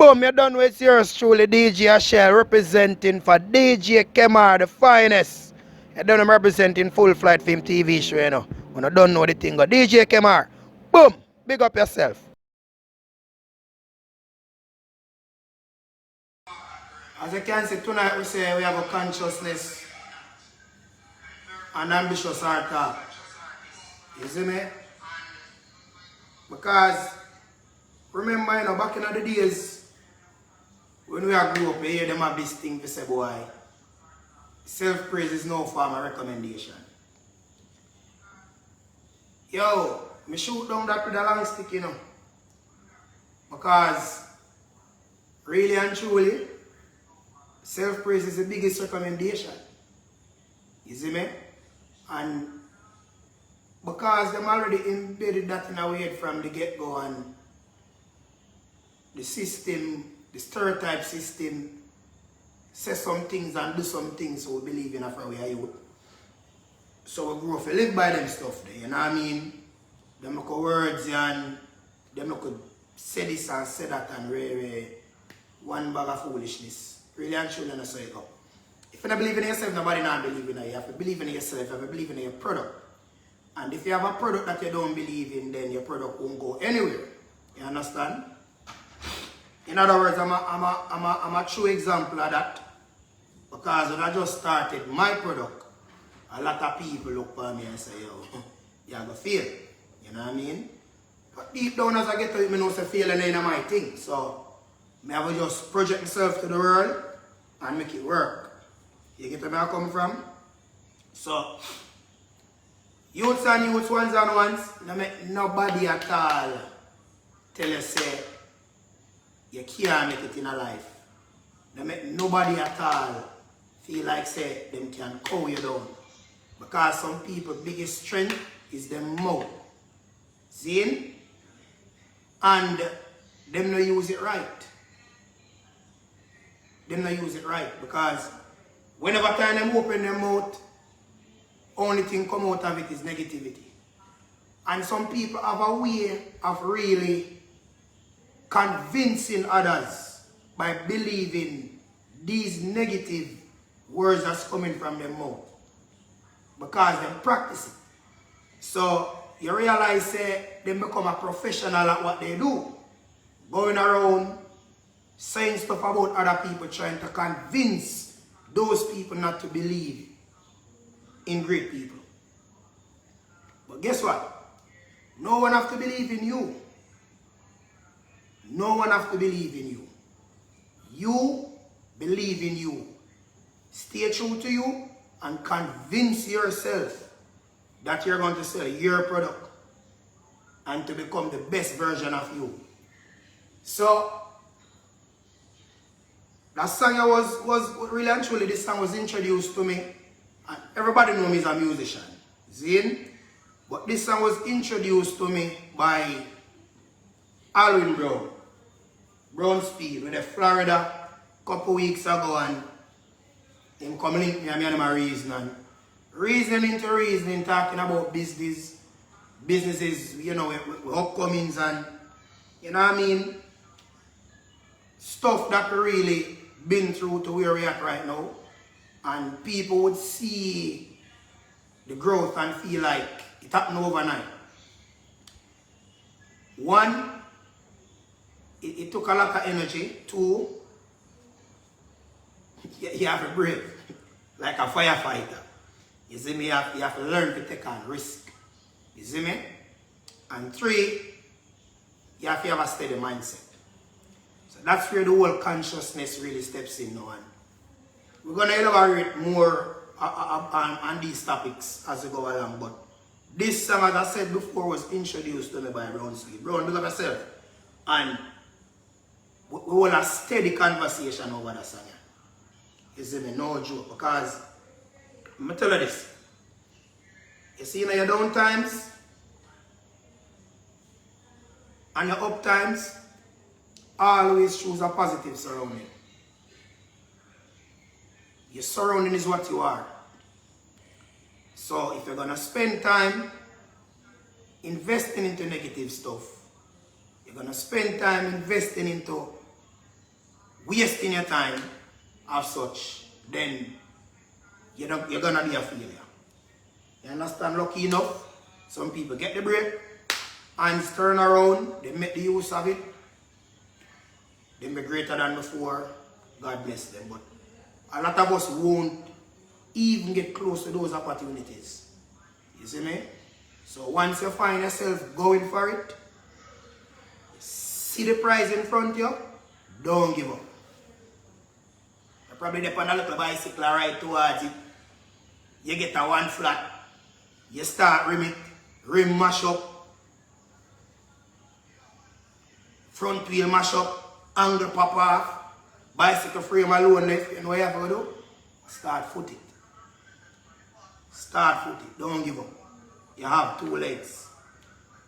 Boom, you're done with yours truly, DJ Ashile, representing for DJ Kemar, the finest. You done him representing Full Flight Film TV show, you know. When you don't know the thing, go DJ Kemar. Boom, big up yourself. As you can see, tonight we say we have a consciousness and ambitious heart talk. You see me? Because, remember, you know, back in the days, when we grew up, you hear them have this thing to say, boy, self-praise is no form of recommendation. Yo, me shoot down that with a long stick, you know. Because, really and truly, self-praise is the biggest recommendation. You see me? And because them already embedded that in our head from the get-go, and the system, the stereotype system, say some things and do some things so we believe in after we are youth. So we grow up to live by them stuff there, you know what I mean? Them look at words and them look at say this and say that and really one bag of foolishness. Really and truly not so it up. If you don't believe in yourself, nobody not believe in you. You have to believe in yourself, you have to believe in your product. And if you have a product that you don't believe in, then your product won't go anywhere. You understand? In other words, I'm a true example of that. Because when I just started my product, a lot of people look at me and say, yo, you're going to fail. You know what I mean? But deep down as I get to it, I know say failing ain't my thing. So, I have to just project myself to the world and make it work. You get where I come from? So, youths and youths, ones and ones, no make nobody at all tell you say you can't make it in a life. No make nobody at all feel like say them can cow you down. Because some people's biggest strength is their mouth. See? And them no use it right. Them no use it right. Because whenever time them open their mouth, only thing come out of it is negativity. And some people have a way of really convincing others by believing these negative words that's coming from their mouth. Because they practice it. So you realize they become a professional at what they do. Going around saying stuff about other people, trying to convince those people not to believe in great people. But guess what? No one have to believe in you. No one have to believe in you. You believe in you. Stay true to you and convince yourself that you're going to sell your product and to become the best version of you. So, that song was really and truly, this song was introduced to me. And everybody knows me as a musician. Zin? But this song was introduced to me by Alwyn Brown. Brown Speed with the Florida a couple weeks ago, and him come link me and me and my reasoning. Reasoning into reasoning, talking about businesses, you know, with upcomings and, you know what I mean? Stuff that we really been through to where we are right now. And people would see the growth and feel like it happened overnight. One, it took a lot of energy. Two, you have to brave, like a firefighter. You see me, you have to learn to take on risk. You see me? And three, you have to have a steady mindset. So that's where the whole consciousness really steps in now. And we're going to elaborate more on these topics as we go along. But this song, as I said before, was introduced to me by Brown Sweet. Brown, look at yourself. And we will have a steady conversation over that song. You see me? No joke. Because, I'm going to tell you this. You see, in your down times and your up times, always choose a positive surrounding. Your surrounding is what you are. So if you're going to spend time investing into negative stuff, you're going to spend time investing into wasting your time as such, then you're gonna be a failure. You understand? Lucky enough, some people get the break, hands turn around, they make the use of it, they be greater than before, God bless them. But a lot of us won't even get close to those opportunities. You see me? So once you find yourself going for it, see the prize in front of you, don't give up. You're probably there on a little bicycle right towards it. You get a one flat, you start rim it, rim mash up, front wheel mash up, angle pop off, bicycle frame alone left, and what you have to do? Start foot it. Start foot it, don't give up. You have two legs.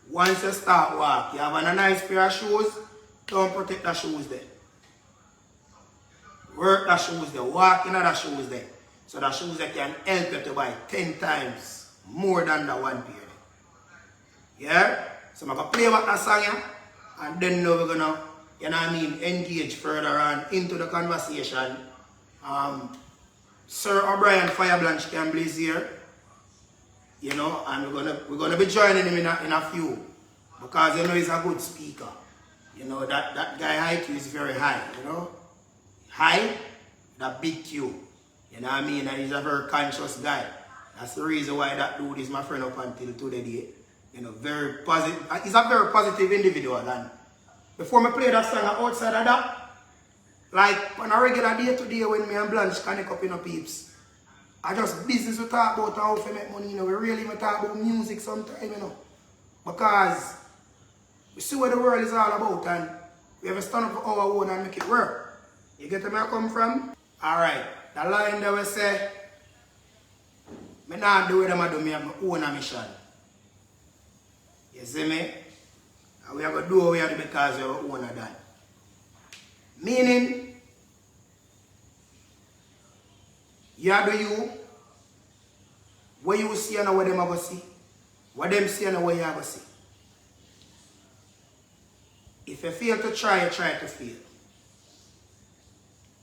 Once you start walk, you have a nice pair of shoes, don't protect the shoes there. Work the shoes there, walk in the shoes there. So the shoes there can help you to buy 10 times more than the one pair. Yeah? So I'm going to play back that song here, and then now we're going to, you know what I mean, engage further on into the conversation. Sir O'Brien FireBlanch can blaze here. You know, and we're gonna be joining him in a few, because you know he's a good speaker. You know that guy IQ is very high. You know, high, that big Q. You know what I mean? And he's a very conscious guy. That's the reason why that dude is my friend up until today. You know, very positive. He's a very positive individual. And before me play that song outside of that, like on a regular day to day when me and Blanche connect up in the peeps. I just business we talk about how to make money, you know. We really talk about music sometimes, you know. Because we see what the world is all about and we have to stand up for our own and make it work. You get where I come from? Alright, the line that we say, I not do what I do, I have my own mission. You see me? And we have to do what we have to because we have our own of that. Meaning, you do you, what you see and what them are going to see, what them see and what you are going to see. If you fail to try, you try to fail.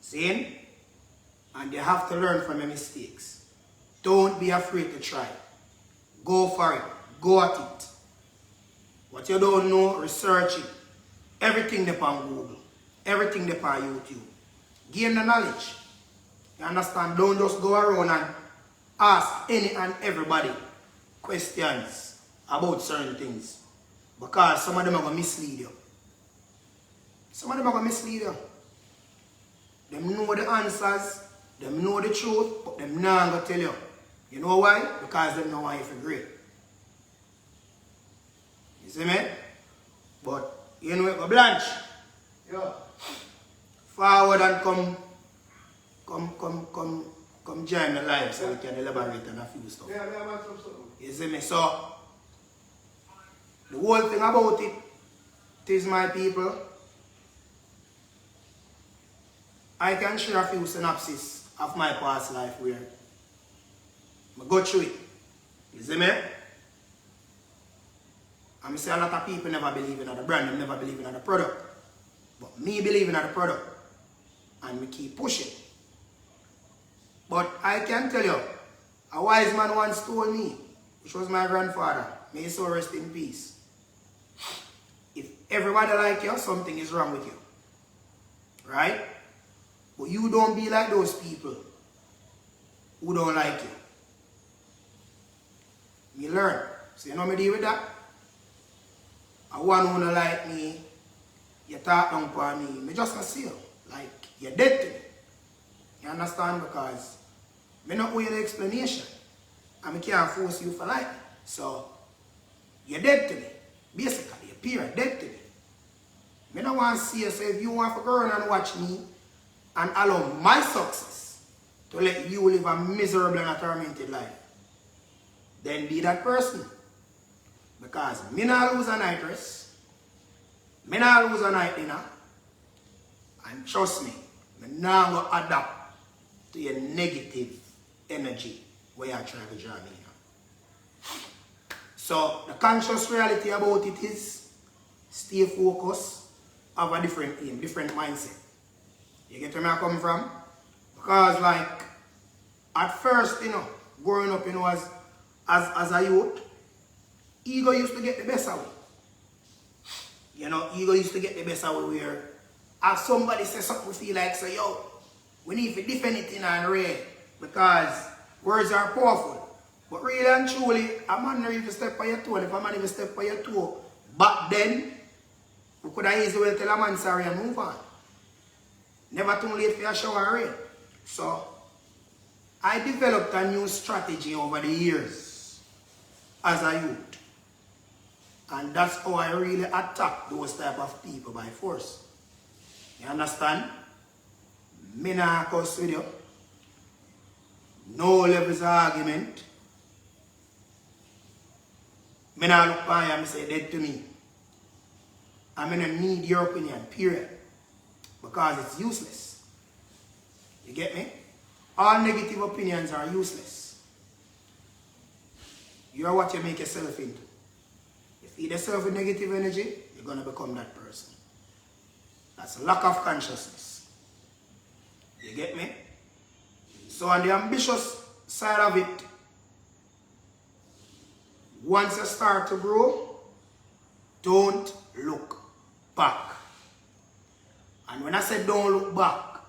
See? And you have to learn from your mistakes. Don't be afraid to try. Go for it. Go at it. What you don't know, research it. Everything depends on Google. Everything depends on YouTube. Gain the knowledge. You understand? Don't just go around and ask any and everybody questions about certain things. Because some of them are going to mislead you. Some of them are going to mislead you. They know the answers, they know the truth, but they're not going to tell you. You know why? Because they know why you're great. You see me? But you know what, go Blanche. Yeah. Forward and come join the live so we can elaborate on a few stuff. Yeah, I want some stuff. You see me? So, the whole thing about it is, my people, I can share a few synopses of my past life where I go through it. You see me? And I say a lot of people never believe in the brand, they never believe in the product. But me believe in the product. And we keep pushing. But I can tell you, a wise man once told me, which was my grandfather, may his soul rest in peace. If everybody like you, something is wrong with you. Right? But you don't be like those people who don't like you. Me learn. So you know me deal with that? I one who don't like me, you talk down for me just not see you. Like, you're dead to me. You understand? Because I don't owe you the explanation. And I can't force you for life. So, you're dead to me. Basically, you're period, dead to me. I don't want to see you. So if you want to go around and watch me and allow my success to let you live a miserable and a tormented life, then be that person. Because me not lose a night rest. Me not lose a night dinner. And trust me, I'm not going to adapt to your negative energy where you're trying to draw me now. So, the conscious reality about it is stay focused, have a different aim, different mindset. You get where I come from? Because like, at first, growing up, as a youth, ego used to get the best of it. Ego used to get the best of it where as somebody says something, we feel like, say, yo, we need to defend it in and read because words are powerful. But really and truly, a man not even step by your toe. And if a man even step by your toe, back then, we could have easily tell a man sorry and move on. Never too late for a shower rain. So, I developed a new strategy over the years as a youth. And that's how I really attack those type of people by force. You understand? Me nah cuss with you. No levels of argument. Me nah look by you and say dead to me. I don't need your opinion, period. Because it's useless. You get me? All negative opinions are useless. You are what you make yourself into. You feed yourself with negative energy, you're going to become that person. That's a lack of consciousness. You get me? So on the ambitious side of it, once you start to grow, don't look back. And when I say don't look back,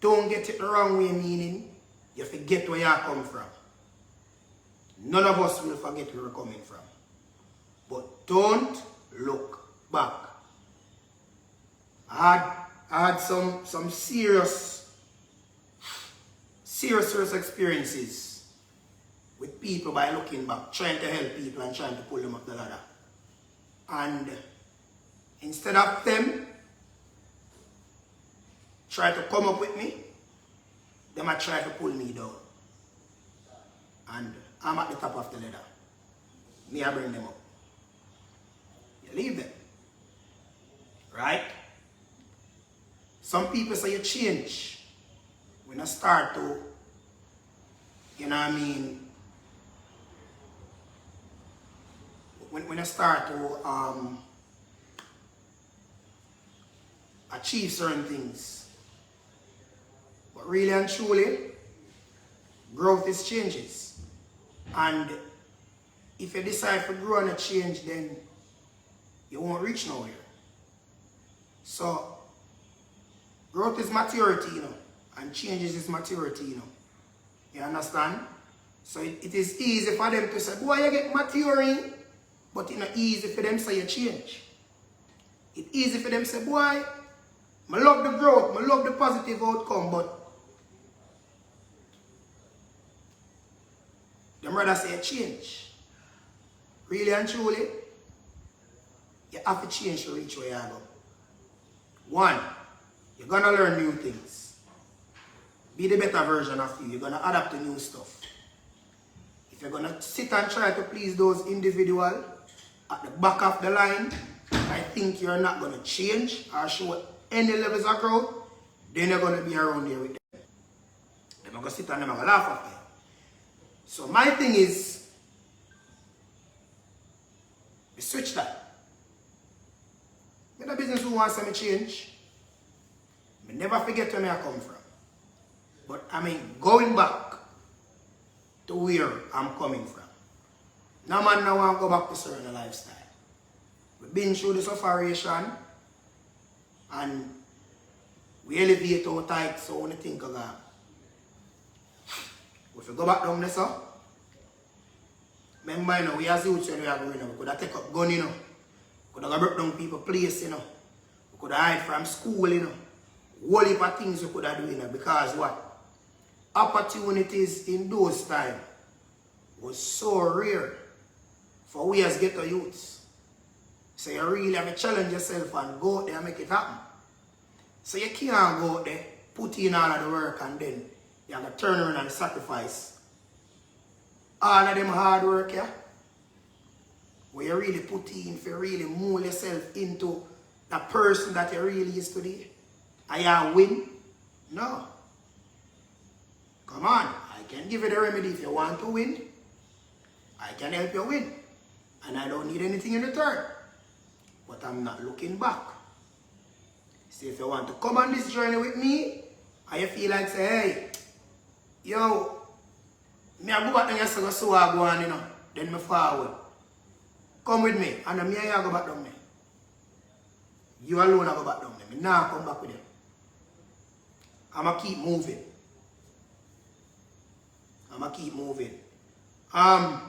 don't get it the wrong way, meaning you forget where you come from. None of us will forget where we're coming from. But don't look back. I had some serious experiences with people by looking back, trying to help people and trying to pull them up the ladder. And instead of them try to come up with me, they might try to pull me down. And I'm at the top of the ladder. Me, I bring them up. You leave them. Right? Some people say you change when I start to, when I start to achieve certain things. But really and truly, growth is changes. And if you decide to grow and change, then you won't reach nowhere. So, growth is maturity, and changes is maturity, You understand? So it is easy for them to say, boy, you get maturing, but it's not easy for them to say you change. It's easy for them to say, boy, I love the growth, I love the positive outcome, but them rather say you change. Really and truly, you have to change to reach where you are. One, you're going to learn new things. Be the better version of you. You're going to adapt to new stuff. If you're going to sit and try to please those individuals at the back of the line, I think you're not going to change or show any levels of growth, then you're going to be around there with them. They're going to sit and they're going to laugh at you. So my thing is, switch that. In a business who wants to change, I never forget where I come from. But going back to where I'm coming from. No man now want to go back to certain lifestyle. We've been through the sufferation and we elevate our tight, so we think of that. If we go back down there, so, remember, we as youths when we are going, we could have take up gun, we could have broke down people's place, we could have hide from school, whole heap of things we could have done, because what? Opportunities in those times was so rare for we as ghetto youths. So you really have to challenge yourself and go out there and make it happen. So you can't go out there, put in all of the work and then you have to turn around and sacrifice all of them hard work, yeah? Where you really put in for really mold yourself into the person that you really is today. And you win? No. Come on, I can give you the remedy if you want to win. I can help you win. And I don't need anything in return. But I'm not looking back. So if you want to come on this journey with me, and you feel like say, hey, yo, me I go back down yesterday so I go on, you know, then me forward. Come with me, and me and you go back down there. You alone I go back down there. Me nah come back with you. I'ma keep moving. I'ma keep moving. The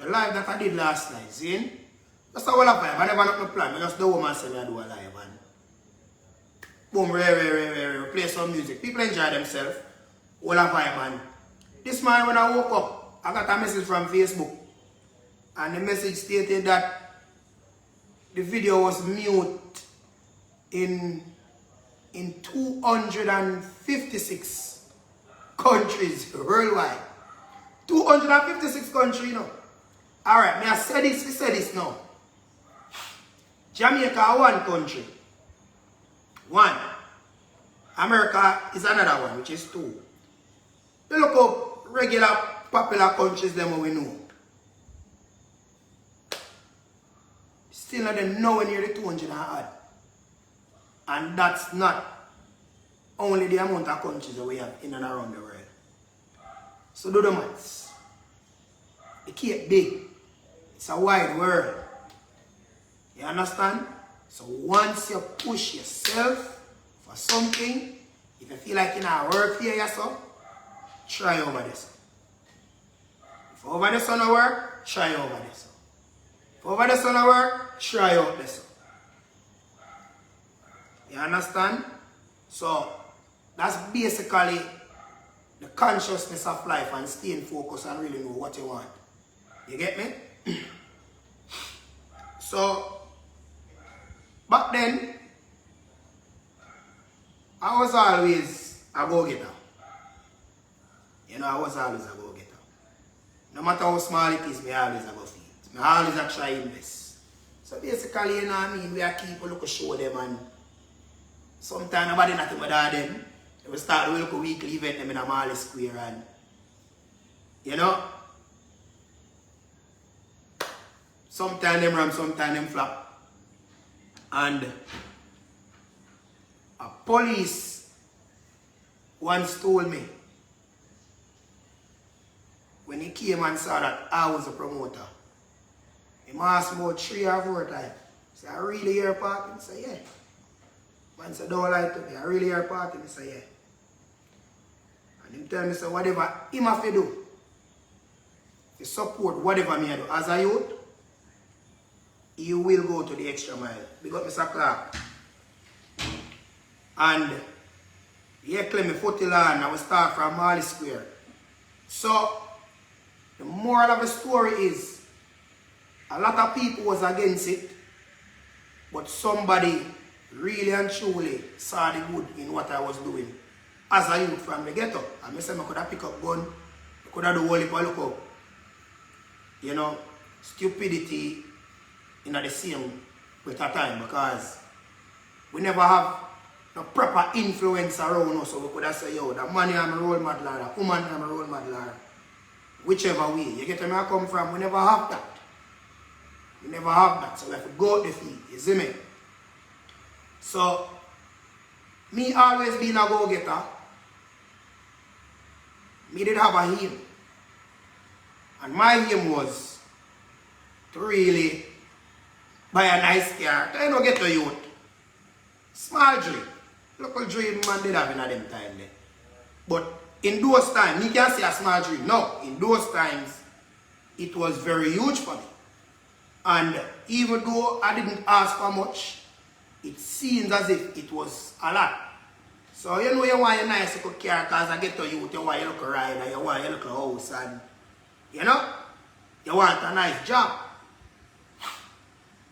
live that I did last night, see? That's a whole of vibe. I never have no plan. I just do what myself I do a live and boom, play some music. People enjoy themselves. Whole of vibe, man. This morning when I woke up, I got a message from Facebook. And the message stated that the video was mute in 256 countries worldwide. 256 countries, you know. Alright, me I say this now. Jamaica one country. One. America is another one, which is two. You look up regular popular countries them we know. Still not nowhere near the 200 and odd. And that's not only the amount of countries that we have in and around the world. So do the maths. It keep big. It's a wide world. You understand? So once you push yourself for something, if you feel like you not work here yourself, try over this. If over this on work, try over this. If over this on work, try out this. You understand? So that's basically the consciousness of life and staying focused and really know what you want. You get me? So back then, I was always a go-getter. You know, I was always a go-getter. No matter how small it is, I always a go feed. I always a try invest. So basically, you know what I mean, we are keep a look show them and sometimes nobody nothing but them. We start to look a weekly event them in a Marley Square and you know, sometimes them ram, sometimes them flop. And a police once told me when he came and saw that I was a promoter, he asked me about 3 or 4 times. He said, I really hear party? I said, yeah. Man said, don't lie to me. I really hear party? I said, yeah. And he tell me, so whatever him have to do, to support whatever me I do as a youth, you will go to the extra mile. Big up Mr. Clark. And he claim me foot land, I will start from Marley Square. So the moral of the story is a lot of people was against it, but somebody really and truly saw the good in what I was doing as a youth from the ghetto. And I said I could have picked up gun, I could have do whole heap of look up, you know, stupidity in the same with a time because we never have no proper influence around us, so we could have said, yo, the man I'm a role model, the woman I'm a role model, whichever way. You get where I come from, we never have that. We never have that, so we have to go out the field, you see me? So, me always being a go-getter, me did have a aim. And my aim was to really buy a nice car. I don't get to youth. Small dream. Local dream man did have in a them time there. But in those times, me can't say a small dream. No, in those times, it was very huge for me. And even though I didn't ask for much, it seems as if it was a lot. So you know you want a nice little car because I get to youth, you want a little ride and you want a little house and you know, you want a nice job.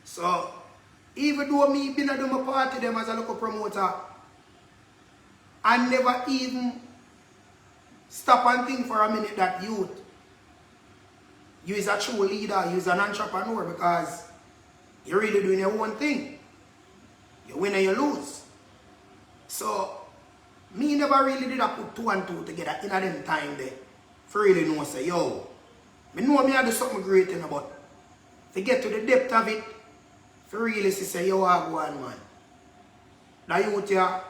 So even though me been a do my party them as a local promoter, I never even stop and think for a minute that youth, you is a true leader, you is an entrepreneur because you're really doing your own thing. You win and you lose. So me never really did put 2 and 2 together in a them time there. For really know say, yo, me know me I do something great in about to get to the depth of it, For really say you have one man. That youth here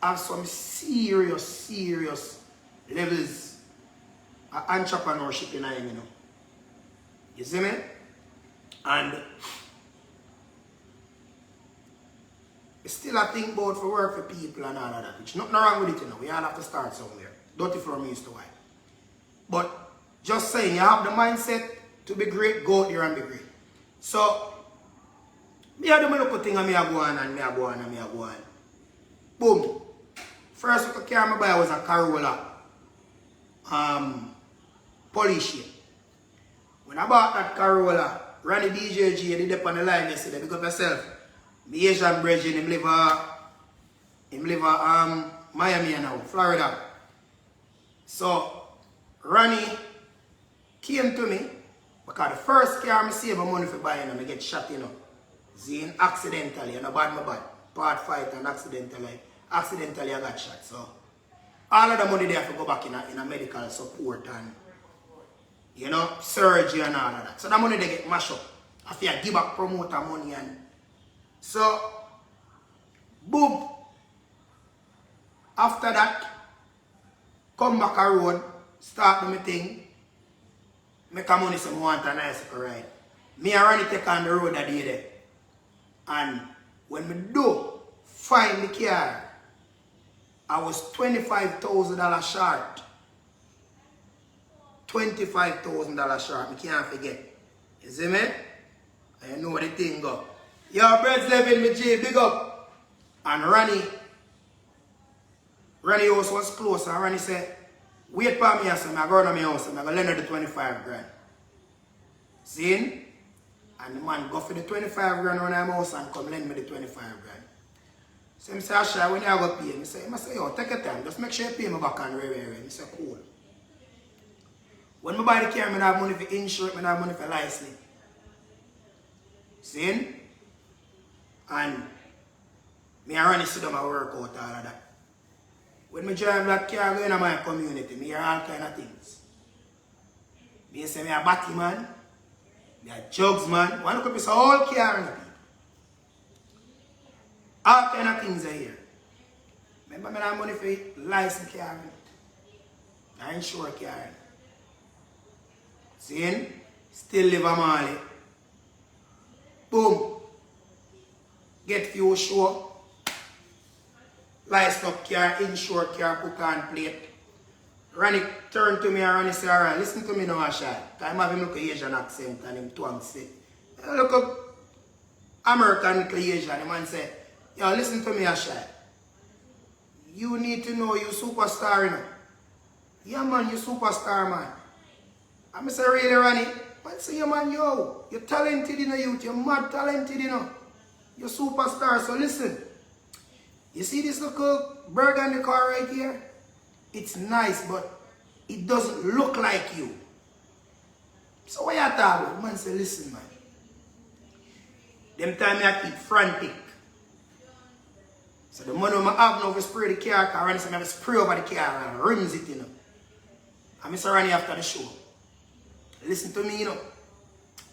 have some serious levels of entrepreneurship in him, you know. You see me? And still I think about for work for people and all of that, which nothing wrong with it, you know. We all have to start somewhere. Dirty from used to why. But just saying, you have the mindset to be great, go out there and be great. So, me I do my local thing and me I go on and me I go on and me I go on. Boom. First car I buy was a Corolla. Polish shit. When I bought that Corolla, Ronnie DJG did up on the line yesterday, pick up yourself. My Asian brethren, him live Miami now, Florida. So Ronnie came to me because the first car I save my money for buying and I get shot, you know. Zine accidentally, and I bad my bad. Part fight and accidentally I got shot. So all of the money there to go back in a medical support and, you know, surgery and all of that. So that money they get mashed up. After you give back promoter money and so boom. After that, come back a road, start do my thing, make a money so I want a nice ride. Me and Ronnie take on the road that day there. And when me do find the car, I was $25,000 short. $25,000 short. I can't forget. You see me? I know what the thing go. Your bread's living with G, big up. And Ronnie house was close. And Ronnie said, wait for me, I said, I'm going to my house and I'm going to lend her the 25 grand. See? And the man go for the 25 grand on my house and come lend me the 25 grand. So I say, Ashile, when you go pay? I say, yo, take your time. Just make sure you pay me back on right. I say, cool. When I buy the car, I have money for insurance, I have money for license. See? And me and Ronnie sit down and work out all of that. When I drive that car, I go in my community, I hear all kind of things. Me say, I'm a batty man, I'm a jugs man, one look up this whole car in the people. All kind of things are here. Remember, I have money for license car, I insure car. See? Still live a Mali. Boom. Get few show. License up car, insure car, cook on plate. Ronnie turn to me and Ronnie say, alright, listen to me now, Ashile. I have him look at Asian accent and him twang say. Look up American look at Asian. The man say, yo, listen to me, Ashile. You need to know you superstar, you know. Yeah, man, you superstar, man. I say, really, Ronnie? I say, yeah, man, yo, you're talented, you know, youth. You're mad talented, you know. You're superstar, so listen. You see this little burgundy car right here? It's nice, but it doesn't look like you. So what you talking about? Man say, listen, man. Them time I keep frantic. So the money I have now to spray the car, I run some spray over the car and rims it, you know. And Mr. Ronnie after the show. Listen to me, you know.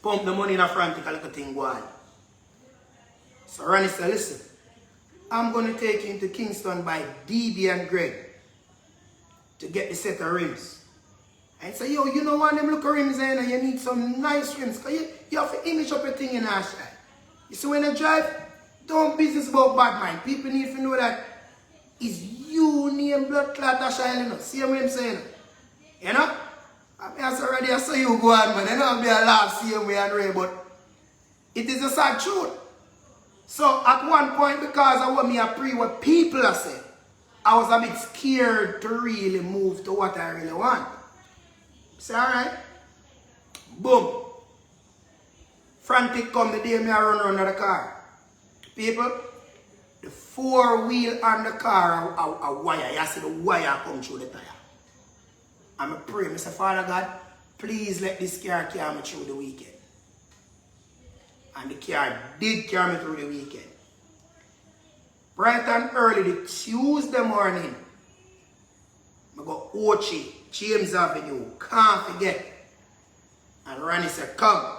Pump the money in a frantic, a little thing go on. So Ronnie said, listen, I'm going to take you into Kingston by DB and Greg to get the set of rims. And say, yo, you know what, them look at rims there and you need some nice rims. Because you have to image up your thing in Ashile. You see, when you drive, don't business about bad mind. People need to know that it's you name blood clot Ashile, you know. See what I'm saying? You know? I mean, already I saw you go on, man. I know I'll be a laugh, see me and Ray, but it is a sad truth. So at one point, because I want me to pray what people are saying, I was a bit scared to really move to what I really want. Say, alright. Boom. Frantic come the day me I run around the car. People, the 4-wheel on the car a wire. You see the wire come through the tire. I'm a pray. I say, Father God, please let this car carry me through the weekend. And the car did carry me through the weekend. Bright and early, the Tuesday morning, I go Ochi, James Avenue, can't forget. And Ronnie said, come.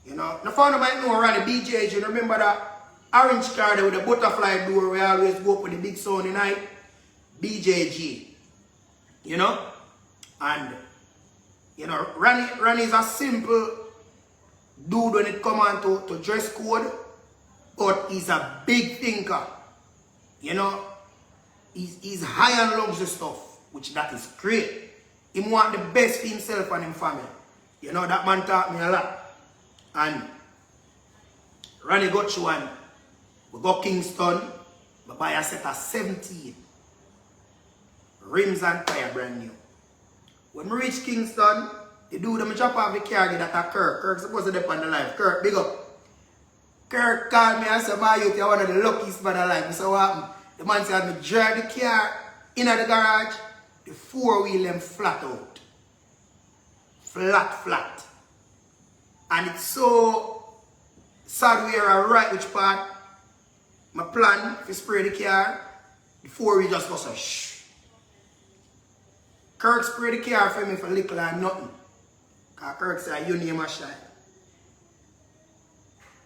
You know, the founder might know around the BJs, you remember that orange car there with the butterfly door we always go up with the big Sony night? BJG. You know? And, you know, Ronnie is a simple dude when it comes on to dress code, but he's a big thinker. You know? He's high on luxury stuff, which that is great. He want the best for himself and his family. You know, that man taught me a lot. And Ronnie got you one. We go Kingston. We buy a set of 17. Rims and tire brand new. When we reach Kingston, the dude them drop off the car that a Kirk. Kirk's supposed to depend on the life. Kirk, big up. Kirk called me and said, "My youth, you're one of the luckiest man alive." I said, "What happened?" The man said, "Me drive the car in the garage, the 4-wheel them flat out. Flat. And it's so sad we are right which part. My plan to spray the car, the 4-wheel just goes a shh. Kirk spray the car for me for little and nothing. Because Kirk said, "You name Ashile."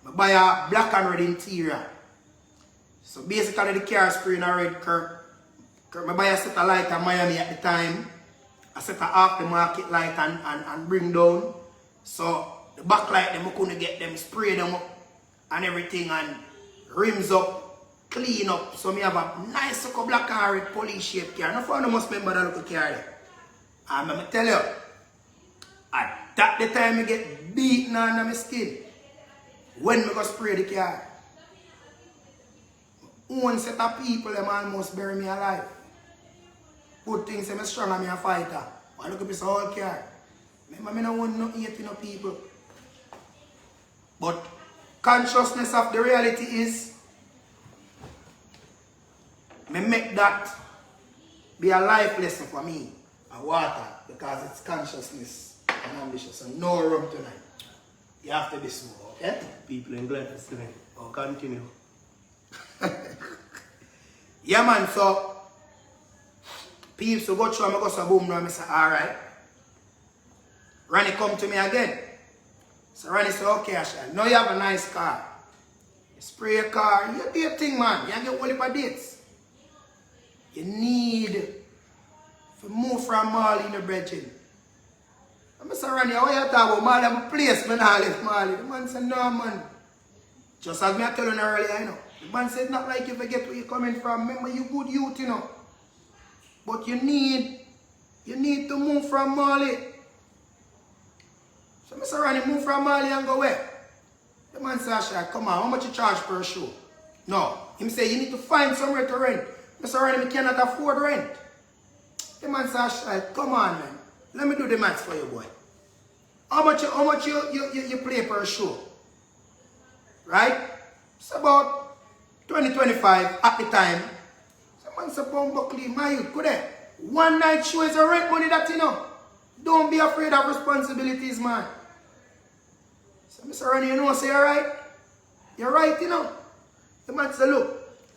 I buy a black and red interior. So basically the car spray in a red. Kirk, I buy a set of light in Miami at the time. I set a off the market light and bring down. So the backlight them I couldn't get them, spray them up and everything and rims up, clean up. So me have a nice little black and red police shaped car. No fun must remember that little car there. And let me tell you, at that the time I get beaten under my skin when I go spray the car. One set of people them almost bury me alive. Good things I'm strong and I'm a fighter. I look at this whole car. Remember, I don't want no hating no people. But consciousness of the reality is, me make that be a life lesson for me, a water, because it's consciousness and ambitious. So no rum tonight. You have to be smooth, okay? People in glasses tonight. Oh, continue. Yeah, man, so people so go through and I go so boom now and I say, alright. Ronnie come to me again. So Ronnie say, "Okay, Ashile, now you have a nice car. You spray your car, you do your thing, man. You get all your dates. You need to move from Mali in the bridging." I say, "Ronnie, how you talk about Mali? I'm a place, man, I live Mali." The man said, "No, man. Just as me I tell you earlier, you know. The man said, not like you forget where you're coming from. Remember, you good youth, you know. But you need to move from Mali." So Mr. Ronnie move from Mali and go where? The man said, "Ashile, come on, how much you charge per show?" No. Him say, "You need to find somewhere to rent." Mr. Ronnie, me cannot afford rent. The man said, "Ashile, come on, man. Let me do the maths for you, boy. How much you play per show?" Right? It's about 20-25 at the time. Someone said, "Buckley, my youth, could I? One night show is a rent money that you know. Don't be afraid of responsibilities, man." So Mr. Ronnie, you know, say, "Alright. You're right, you know." The man said, "Look,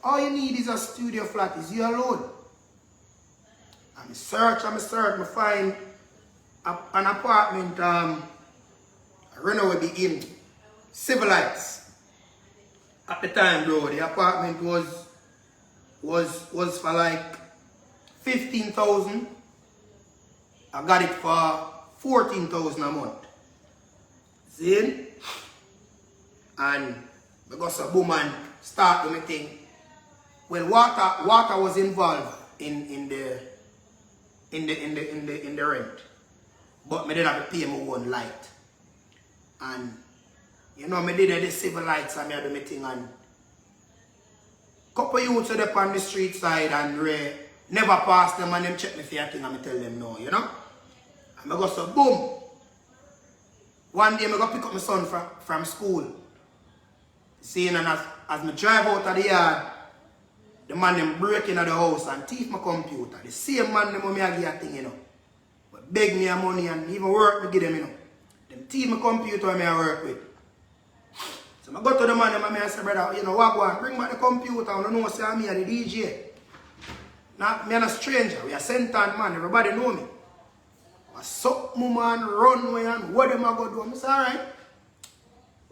all you need is a studio flat, is you alone." And I search, I find an apartment, I don't know where it be in Civilites. At the time, bro, the apartment was for like 15,000. I got it for 14,000 a month. See? And because a woman start with me thing. Well, water was involved in the rent. But me did have to pay my own light. And you know, me did the civil lights and me do my thing, and couple youths up on the street side and never pass them and them check me for your thing and me tell them no, you know? And I go so boom. One day I go pick up my son from school. See, and as me drive out of the yard, the man them break into the house and thief my computer. The same man them me a give a thing, you know. But beg me a money and even work me give them, you know. Them thief my computer and me I work with. So I go to the man and I say, "Brother, you know what, go on, bring back the computer. I don't know say I'm here the DJ. Now, me and a stranger, we are Sentan man, everybody know me. I suck my man, run away and what them I go do?" I say, "Alright."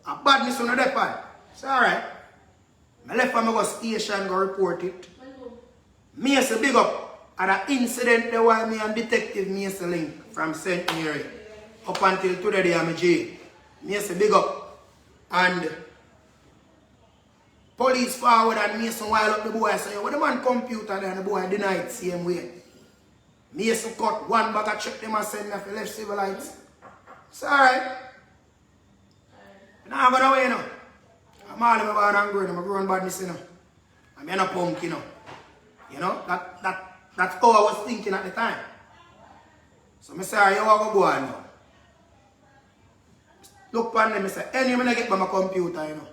A badness on the depot. It's alright. I left and I go station go report it. Me as a big up at an incident there why me and Detective Mason Link from St. Mary up until today I'm a jail. Me as a big up. And police forward and Mason while up the boy say, what the man computer there and the boy denied same way. Mason cut one bag of check them and send me for left civil lights. It's alright. Now I'm going away now. I'm all about and growing. I'm growing badness, you know. I'm not a punk, you know. You know, that's how I was thinking at the time. So I say, you want to go on now? Look upon them, I say, any when I get by my computer, you know.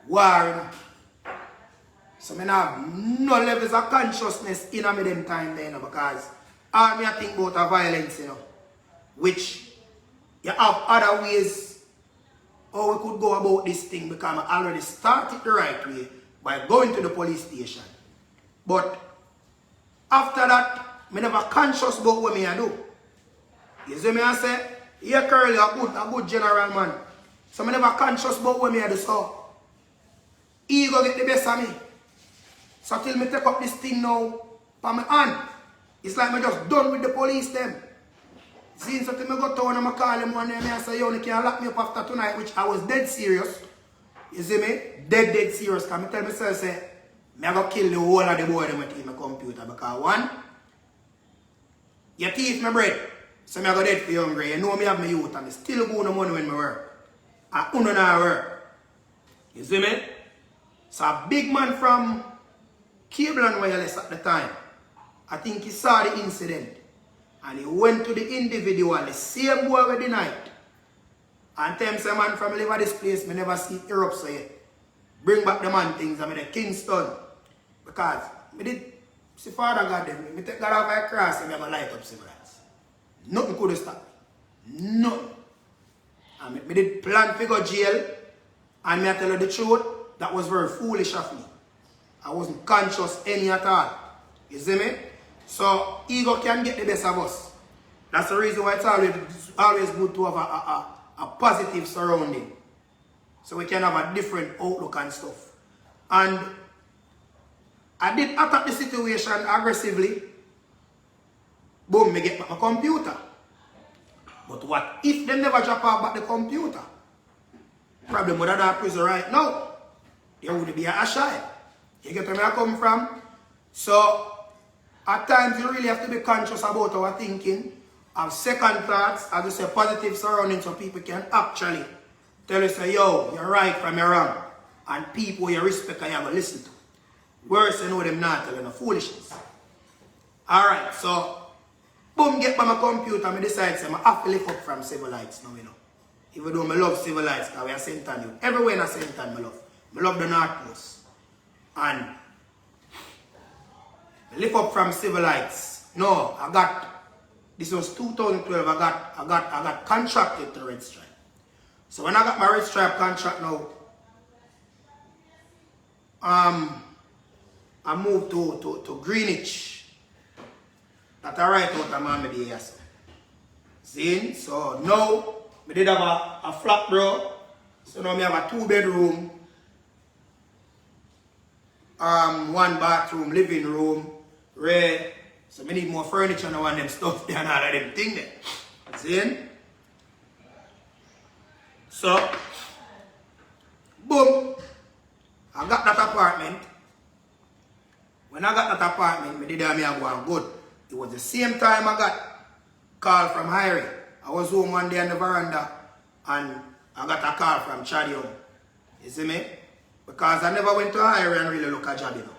War, you know. So I have no levels of consciousness in me them time there, you know, because all me I think about a violence, you know. Which you have other ways how we could go about this thing because I already started the right way by going to the police station. But after that, I never conscious about what I do. You see me I say, yeah, Curly, a good general man. So I never conscious about what I do. So ego get the best of me. So till me take up this thing now for my hand, it's like I just done with the police them. Since I go town and I call him one day and I say, yo, you can't lock me up after tonight, which I was dead serious. You see me? Dead serious. Because I tell myself, say, I go kill the whole of the boy that in my computer. Because one, you thief my bread. So I go dead for you hungry. You know me have my youth and I still go no money when I work. I don't work. You see me? So a big man from Cable and Wireless at the time, I think he saw the incident. And he went to the individual, the same boy with the night. And tell him, say, man, from live at this place, I never see Europe so yet. Bring back the man things, I mean the Kingston. Because I did see Father God them. I take God off my cross and I go light up civil rights. Nothing could stop me. Nothing. And I did plan to go jail. And I tell you the truth, that was very foolish of me. I wasn't conscious any at all. You see me? So, ego can get the best of us. That's the reason why it's always good to have a positive surrounding. So we can have a different outlook and stuff. And I did attack the situation aggressively. Boom, me get back my computer. But what if they never drop off back the computer? Problem with that prison right now, there would be a Ashile. You get where I come from? So, at times you really have to be conscious about our thinking, have second thoughts, as you say, positive surroundings so people can actually tell you, say, yo, you're right from your wrong. And people you respect and you have to listen to. Worse, you know them not telling no foolishness. Alright, so, boom, get by my computer, I decide say, I have to lift up from civil lights now, you know. Even though I love civil lights, because we are St. Anne. Everywhere in St. Anne I love. I love the North Coast. And lift up from civil lights. No, I got, this was 2012, I got contracted to Red Stripe. So when I got my Red Stripe contract now, I moved to Greenwich. That I write out of Miami yes. See? So now, I did have a flat bro. So now I have a 2-bedroom, 1 bathroom, living room, red. So I need more furniture and I want them stuff there and all of them things there. See? So, boom. I got that apartment. When I got that apartment, I did have me go good. It was the same time I got call from Hyrie. I was home one day on the veranda and I got a call from Chadium. You see me? Because I never went to Hyrie and really look at a job, you know.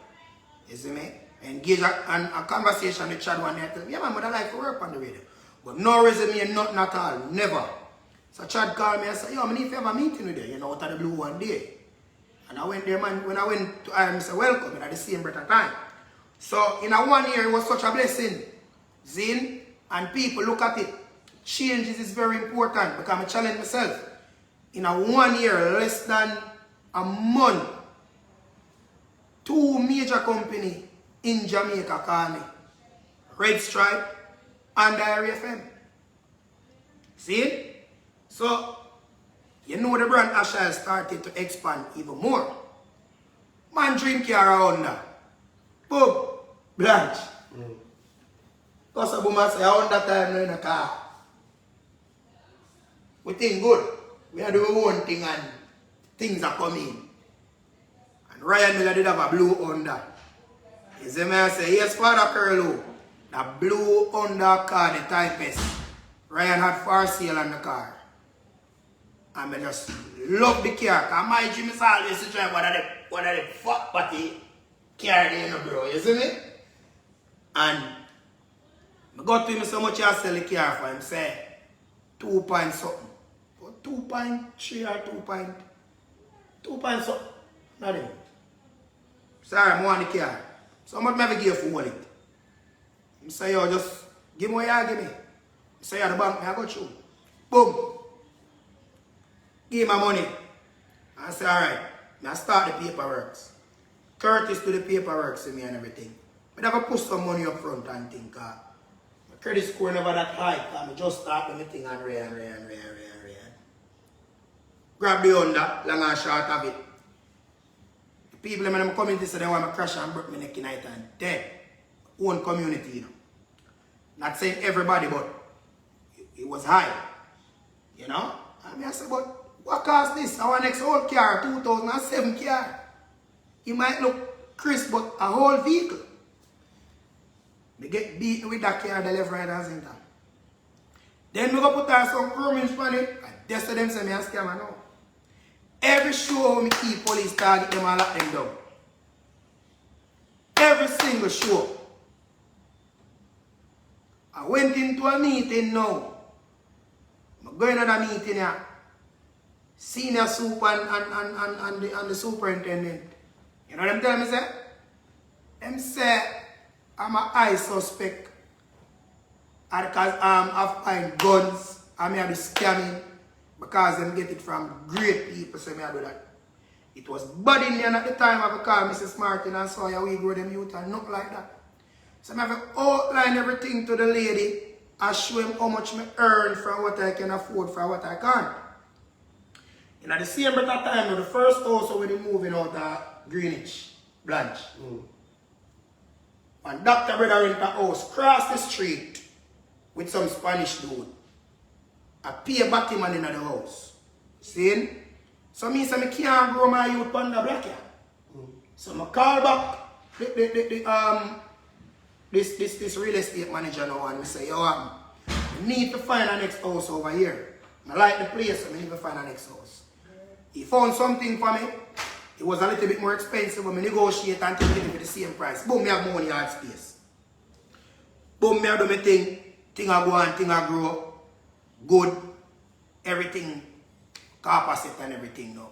You see me? Engage a conversation with Chad one day. I tell him, yeah man, I like to work on the radio. But no resume, nothing at all. Never. So Chad called me and said, yo, I need to have a meeting with you, you know, out of the blue one day. And I went there, man. When I went to Hyrie, I said, welcome, at the same breath of time. So in a 1 year, it was such a blessing. Zin, and people look at it. Changes is very important because I challenge myself. In a 1 year, less than a month, 2 major companies in Jamaica call me. Red Stripe and Diary FM. See? So, You know the brand Ashile started to expand even more. Man dream car around that. Boom. Blanch. Because a woman say, I want that time in a car. We think good. We are doing one thing and things are coming. And Ryan Miller did have a blue Honda. You see me I say, yes, Father Curlo. The blue Honda car, the Typist. Ryan had for sale on the car. And I just love the car. Because my dream is always to drive one of the fuck party car there, you know, bro. You see me? And I got to him so much I sell the car for him. Say 2 point something. 2.3 or 2 point something. Nothing. Sorry, I want the car. So much I give for wallet. I say, yo, just give me what you give me. I say, at the bank, I got you. Boom. Give my money. I say, alright. I start the paperwork. Curtis do the paperwork to me and everything. I never put some money up front and think, my credit score never that high. I just start the thing and rain. Grab the Honda, long and short of it. The people in my community say they want to crash and break my neck in night and dead. Own community, you know. Not saying everybody, but it was high. You know? And I said, but what caused this? Our next old car, 2007 car. It might look crisp, but a whole vehicle. They get beaten with that car, the left, right, and center. Then we go put out some groomings on it. And that's them say me a scammer now. Every show me keep police target them and lock them down. Every single show. I went into a meeting now. I'm going to the meeting here. Senior super and the superintendent. You know what them tell me say? Them say I'm a high suspect. Because I've buying guns. I may have the scamming. Because them get it from great people. So I do that. It was bad in there at the time I called Mrs. Martin and saw we grow them youth and nothing like that. So I have to outline everything to the lady and show him how much I earn from what I can afford from what I can't. And at the same time, the first house when we moving out of Greenwich, Blanch. And Dr. Brother rent a house, cross the street with some Spanish dude. I pay a Batman in the house. See? So me say I can't grow my youth on the black here. So I call back this real estate manager now and I say, yo, I need to find a next house over here. I like the place, so I need to find a next house. He found something for me. It was a little bit more expensive, but I negotiate until I get it for the same price. Boom, me have money yard space. Boom, me have do my thing. Thing I go and thing I grow. Good. Everything. Capacity and everything now.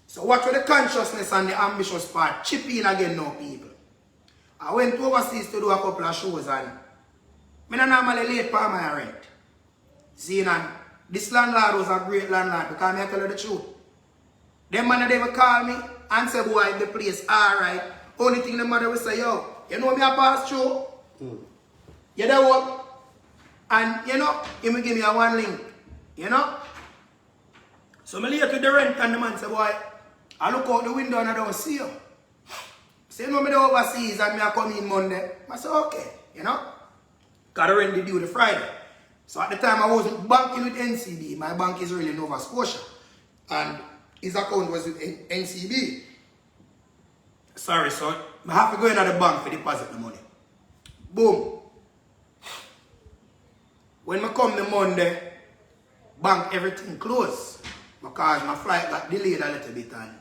So watch for the consciousness and the ambitious part. Chip in again now, people. I went overseas to do a couple of shows and I don't normally late for my rent. See, and this landlord was a great landlord because I tell you the truth. Them man they will call me and say, boy, the place alright. Only thing the mother will say, yo, you know me I pass through? You know what? And you know, he will give me a one link. You know? So I late to the rent and the man say, boy, I look out the window and I don't see you. Say, you know me the overseas and me I come in Monday. I say, okay, you know? Because the rent due the Friday. So at the time I wasn't banking with NCB. My bank is really in Nova Scotia. And his account was with NCB. Sorry, son. I have to go into the bank to deposit the money. Boom. When I come the Monday, bank everything closed. Because my flight got delayed a little bit. And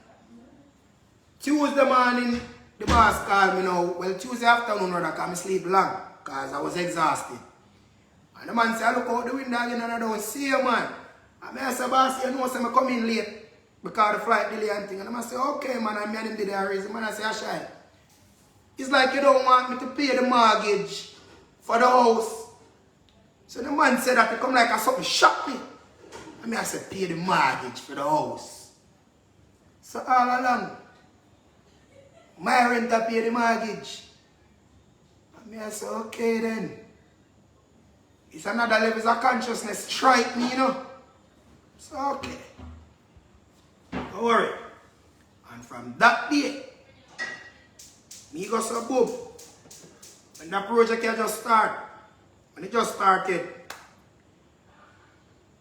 Tuesday morning, the boss called me now. Well, Tuesday afternoon, I can't sleep long. Because I was exhausted. And the man said, I look out the window again and I don't see you, man. And I said, boss, you know, so I come in late. Because the flight delay and thing. And I say, okay, man, and me and him did a reason. Man, I say, Ashile, it's like you don't want me to pay the mortgage for the house. So the man said that it come like a something shock me. And I said, pay the mortgage for the house. So all along, my renter pay the mortgage. And I said, okay then. It's another level of consciousness strike me, you know. So okay. Don't worry. And from that day, me go so boom. When that project just start, when it just started,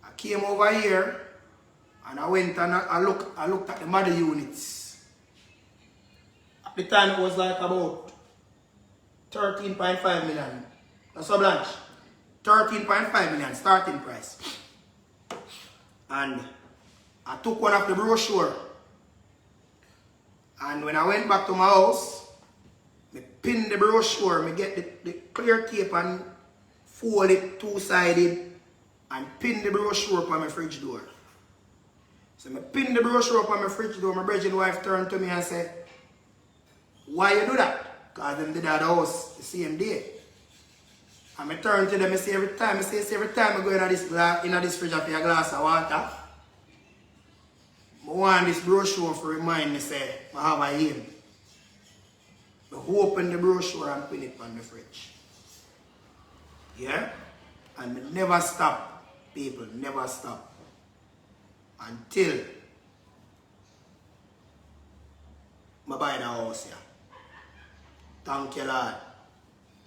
I came over here and I went and I looked at the mother units. At the time it was like about 13.5 million. That's a blanch. 13.5 million starting price. And I took one of the brochure. And when I went back to my house, I pinned the brochure, I get the clear tape and fold it two-sided and pin the brochure upon my fridge door. So I pin the brochure upon my fridge door, my virgin wife turned to me and said, why you do that? Because them did that house the same day. And I turn to them and say every time I go in this fridge for a glass of water, I want this brochure to remind me say I have a aim. I open the brochure and pin it on the fridge. Yeah? And I never stop, people, never stop. Until I buy the house here. Thank you, Lord.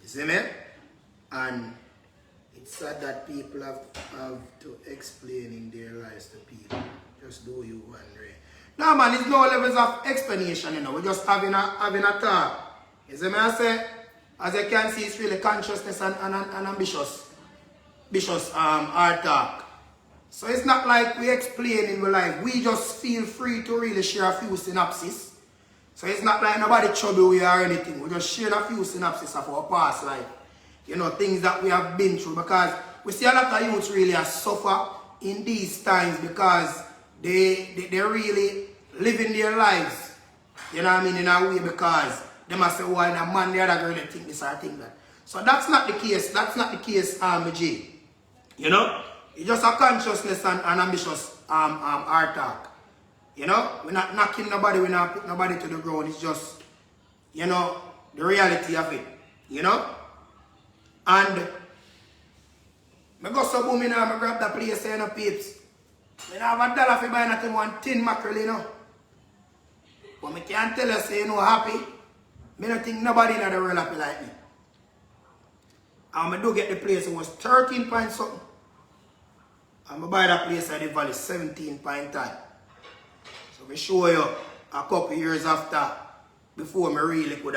You see me? And it's sad that people have to explain in their lives to people. Just do you one way. No man, it's no levels of explanation, you know. We're just having a talk. You see me? I say, as you can see, it's really consciousness and ambitious art talk. So it's not like we explain in our life. We just feel free to really share a few synopses. So it's not like nobody trouble we or anything. We just share a few synopses of our past life. You know, things that we have been through. Because we see a lot of youths really suffer in these times because they're really living their lives. You know what I mean? In a way because they must say, well, a man, the other girl, they think this or think that. So that's not the case. That's not the case, G. You know? It's just a consciousness and ambitious art talk. You know? We're not knocking nobody, we're not putting nobody to the ground. It's just, you know, the reality of it. You know? And I go so boom, I grab that place, you know, peeps. I have $1 for buy nothing, one tin mackerel, you know. But I can't tell you, say, you know, happy. I don't think nobody in the world happy like me. And I do get the place, it was 13 point something. And I buy that place at the valley 17 point time. So I show you a couple years after, before I really could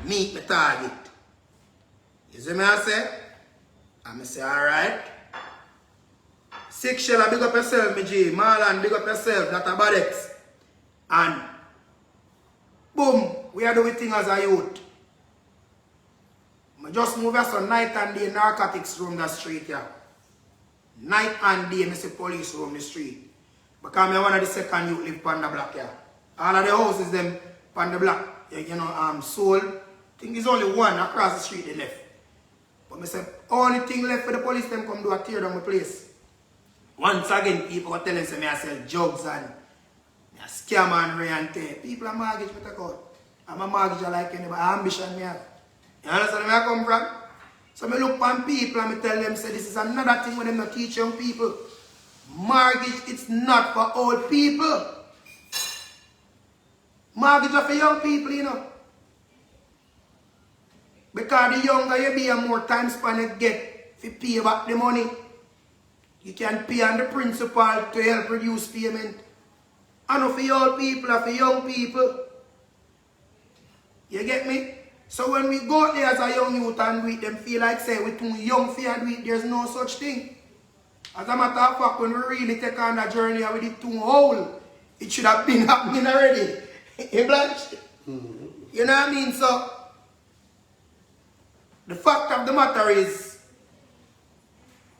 meet my target. You see me I say? And I say, alright. 6 Shella, big up yourself, me G. Marlon, big up yourself, not a bad ex. And boom, we are doing things as a youth. I just move us on night and day narcotics roam the street here. Night and day, I see police roam the street. Because I'm one of the second youth live on the block here. All of the houses them on the block, you know, sold. I think there's only one across the street they left. But I say, only thing left for the police them come do a tear down my place. Once again, people are telling me I sell drugs and I scam and rent. People are mortgage me take out. I'm a mortgage like anybody, ambition me have. You understand where I come from? So I look on people and I tell them, say, this is another thing when them not teach young people. Mortgage, it's not for old people. Mortgage are for young people, you know. Because the younger you be, the more time span you get to pay back the money. You can pay on the principal to help reduce payment. And not for old people, or for young people. You get me? So when we go there as a young youth and we them feel like say we're too young for and we there's no such thing. As a matter of fact, when we really take on that journey and we did too old, it should have been happening already. You Blanche? You know what I mean? So the fact of the matter is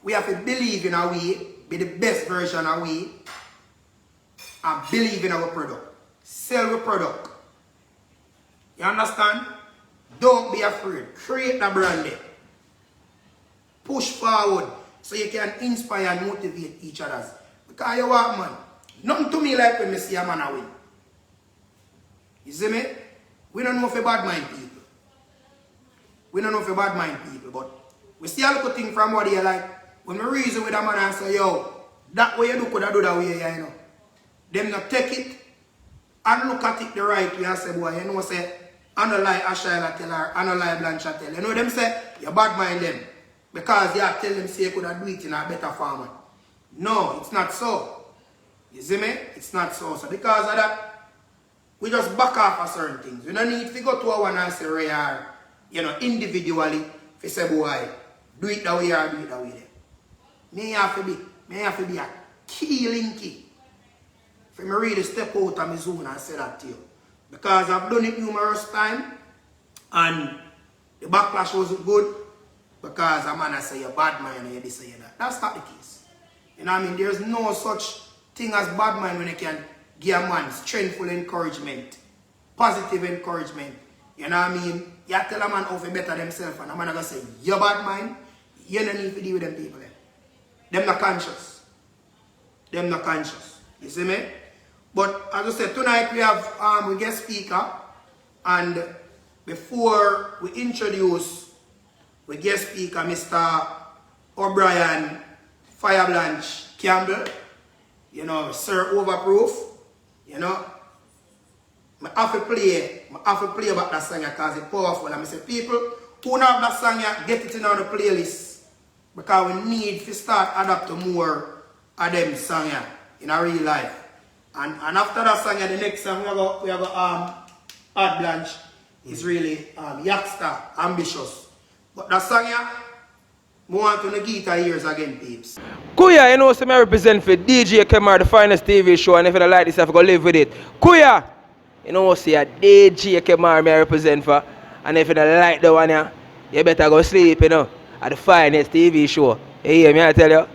we have to believe in our way, be the best version of we, and believe in our product. Sell our product. You understand? Don't be afraid. Create the brand there. Push forward so you can inspire and motivate each other. Because you want man. Nothing to me like when I see a man win. You see me? We don't know if a bad mind people. We don't know if a bad mind people, but we see a little thing from what they like. When we reason with a man and say, yo, that way you do could have do that way, you know. Them not take it, and look at it the right way and say, boy, you know, say, I don't like Ashile tell or I don't like Blanche tell. You know them say, you bad mind them. Because you have tell them say you could have do it in a better format. No, it's not so. You see me? It's not so. So because of that, we just back off of certain things. We don't need to go to a one and say rare, you know, individually, if you say, boy, do it that way or do it that way. Me have to be a key linky. For me really step out of my zone and say that to you. Because I've done it numerous times and the backlash wasn't good because a man say you're bad man and you this and that. That's not the case. You know what I mean? There's no such thing as bad man when you can give a man strengthful encouragement, positive encouragement. You know what I mean? You tell a man how to better themselves and a man gonna say, you're bad man, you don't need to deal with them people. Them not conscious. Them not conscious. You see me? But as I said, tonight we have we guest speaker, and before we introduce we guest speaker, Mr. O'Brien FireBlanch Campbell, you know, Sir Overproof, you know, I have to play about that song because it's powerful. And I say, people who don't have that song yet, get it in on the playlist because we need to start adapting more of them songs in our real life. And after that song, the next song we have Art Blanche is really Yakster, ambitious. But that song, we want to get our ears again, peeps. Kuya, you know, so I represent for DJ Kemar, the finest TV show, and if you don't like this, I have to go live with it. Kuya, you know, see a DJ Kemar I represent for, and if you don't like the one, you better go sleep, you know, at the finest TV show. You hear me, I tell you?